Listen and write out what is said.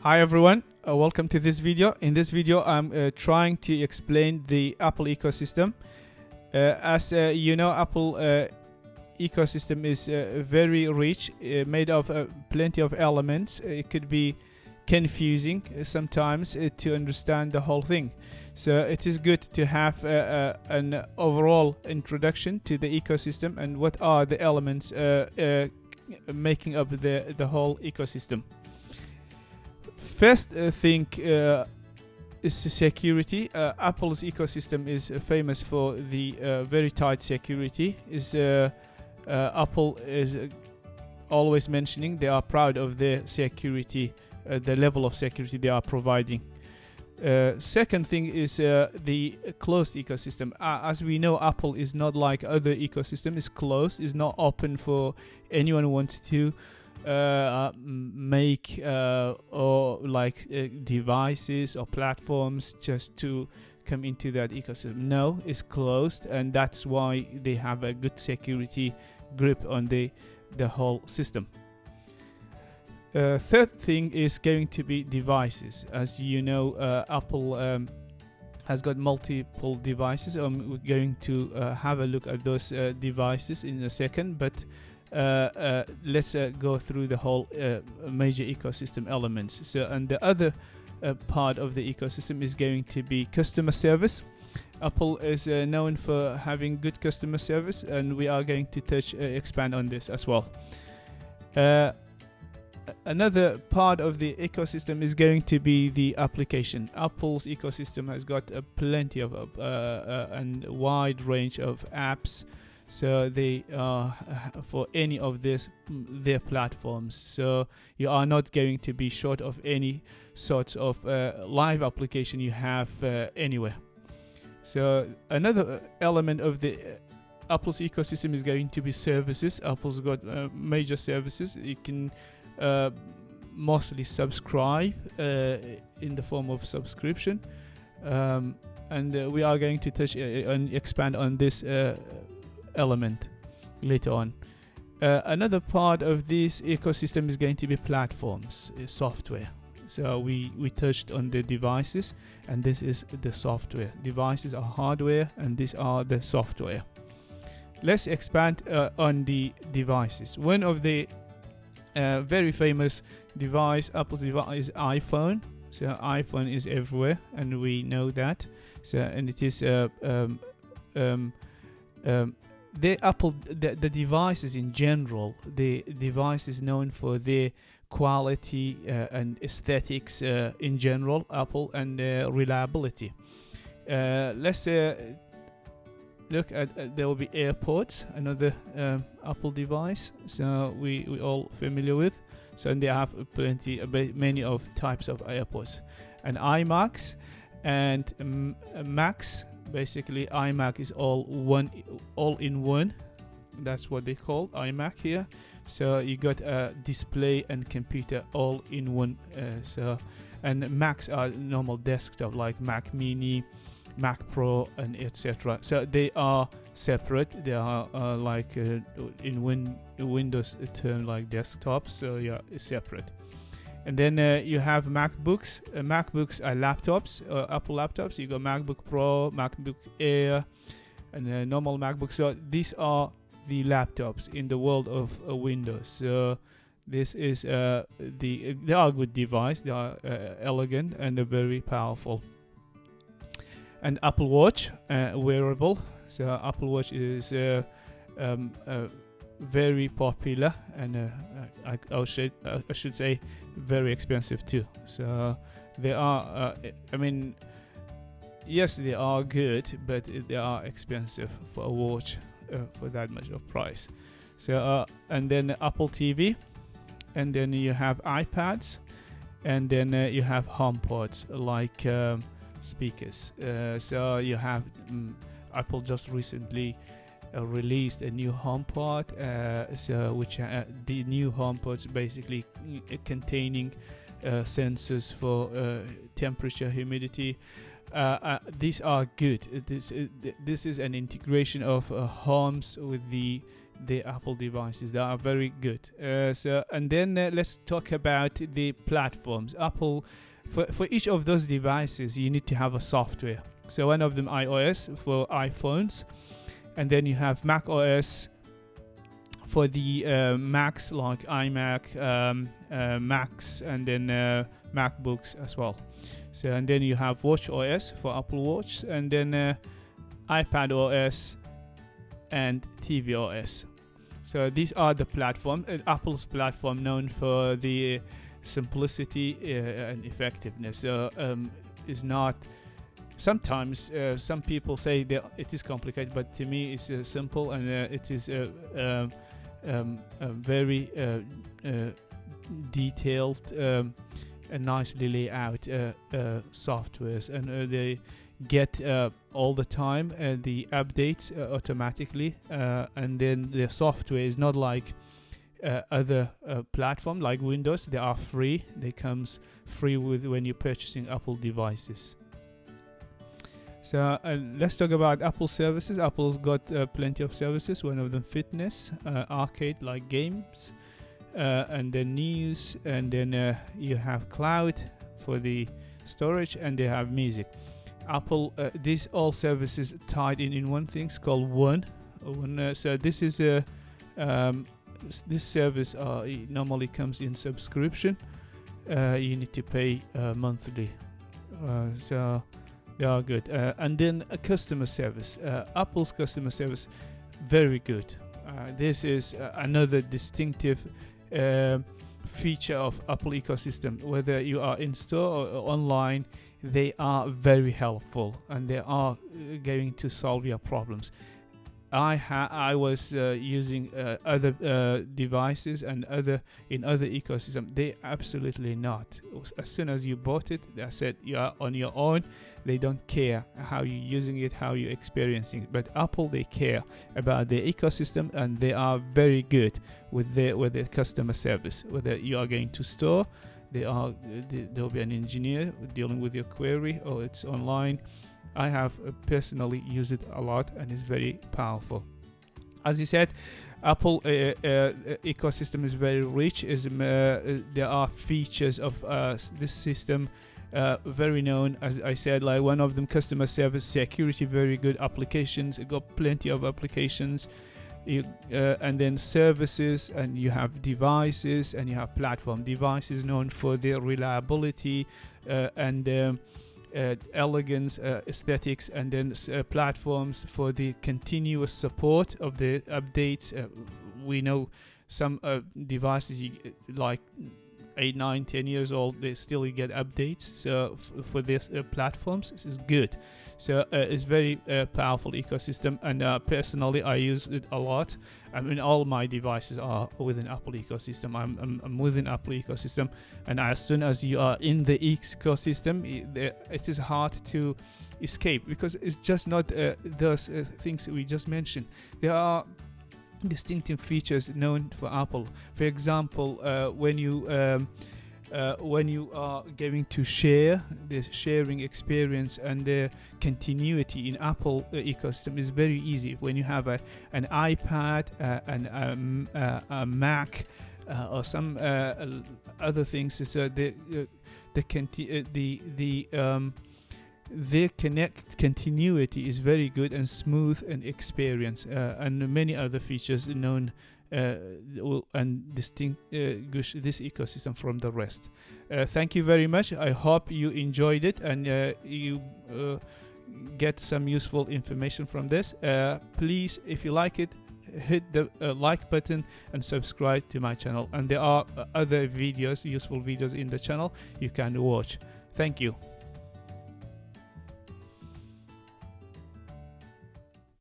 Hi everyone, welcome to this video. In this video, I'm trying to explain the Apple ecosystem. As you know, Apple ecosystem is very rich, made of plenty of elements. It could be confusing sometimes to understand the whole thing. So it is good to have an overall introduction to the ecosystem and what are the elements making up the whole ecosystem. First thing is security. Apple's ecosystem is famous for the very tight security. Apple is always mentioning they are proud of their security, the level of security they are providing. Second thing is the closed ecosystem. As we know, Apple is not like other ecosystem. It's closed. It's not open for anyone who wants to make devices or platforms just to come into that ecosystem. No, it's closed, and that's why they have a good security grip on the whole system. Third thing is going to be devices. As you know, Apple has got multiple devices. We're going to have a look at those devices in a second, but let's go through the whole major ecosystem elements. So, and the other part of the ecosystem is going to be customer service. Apple is known for having good customer service, and we are going to expand on this as well. Another part of the ecosystem is going to be the application. Apple's ecosystem has got plenty of and wide range of apps. So they are for any of their platforms. So you are not going to be short of any sorts of live application you have anywhere. So another element of the Apple's ecosystem is going to be services. Apple's got major services. You can mostly subscribe in the form of subscription, and we are going to touch and expand on this element later on. Another part of this ecosystem is going to be platforms, software. So we touched on the devices, and this is the software. Devices are hardware, and these are the software. Let's expand on the devices. One of the very famous device, Apple's device, is iPhone. So iPhone is everywhere, and we know that. So, and it is the devices in general, the device is known for their quality and aesthetics in general, Apple, and reliability. Let's look at, there will be AirPods, another Apple device, so we all familiar with. So, and they have many of types of AirPods, and iMacs and Macs. Basically, iMac is all in one. That's what they call iMac here. So you got a display and computer all in one. And Macs are normal desktop like Mac Mini, Mac Pro, and etc. So they are separate. They are in Windows term like desktop. So yeah, it's separate. And then you have MacBooks. MacBooks are laptops, Apple laptops. You got MacBook Pro, MacBook Air, and normal MacBook. So these are the laptops in the world of Windows. So this is they are a good device. They are elegant and very powerful. And Apple Watch, wearable. So Apple Watch is very popular, and I should say very expensive too. So they are yes, they are good, but they are expensive for a watch for that much of price. So and then Apple TV, and then you have iPads, and then you have HomePods like speakers. So you have Apple just recently released a new HomePod, which the new HomePods basically containing sensors for temperature, humidity. These are good. This is an integration of homes with the the Apple devices. They are very good. And then let's talk about the platforms. Apple, for each of those devices, you need to have a software. So one of them iOS for iPhones, and then you have Mac OS for the Macs like iMac, Macs, and then MacBooks as well. So and then you have Watch OS for Apple Watch, and then iPad OS and TV OS. So these are the platform, Apple's platform, known for the simplicity and effectiveness. Is not. Sometimes some people say that it is complicated, but to me it's simple, and it is a very detailed and nicely laid out softwares, and they get all the time the updates automatically, and then the software is not like other platform like Windows. They are free. They comes free with when you're purchasing Apple devices. So let's talk about Apple services. Apple's got plenty of services. One of them fitness, arcade like games, and then news, and then you have cloud for the storage, and they have music. Apple, these all services tied in one thing. It's called One. So this is a this service it normally comes in subscription. You need to pay monthly. So they are good. And then a customer service. Apple's customer service, very good. This is another distinctive feature of Apple ecosystem. Whether you are in store or online, they are very helpful, and they are going to solve your problems. I was using other devices and other ecosystem. They absolutely not. As soon as you bought it, they said you are on your own. They don't care how you're using it, how you're experiencing it. But Apple, they care about their ecosystem, and they are very good with their customer service. Whether you are going to store, there'll be an engineer dealing with your query, or it's online. I have personally used it a lot, and it's very powerful. As you said, Apple ecosystem is very rich. There are features of this system very known. As I said, like one of them, customer service, security, very good applications. You got plenty of applications. And then services, and you have devices, and you have platform devices known for their reliability and elegance, aesthetics, and then platforms for the continuous support of the updates. We know some devices like 8, 9, 10 years old, they still get updates. So for these platforms, this is good. So it's very powerful ecosystem, and personally I use it a lot. I mean, all my devices are within Apple ecosystem. I'm within Apple ecosystem, and as soon as you are in the ecosystem, it is hard to escape, because it's just not those things we just mentioned. There are distinctive features known for Apple. For example, when you are going to share, the sharing experience and the continuity in Apple ecosystem is very easy. When you have an iPad, a Mac, or some other things, so their continuity is very good and smooth and experience, and many other features known and distinguish this ecosystem from the rest. Thank you very much. I hope you enjoyed it, and you get some useful information from this. Please, if you like it, hit the like button and subscribe to my channel. And there are other videos, useful videos in the channel you can watch. Thank you.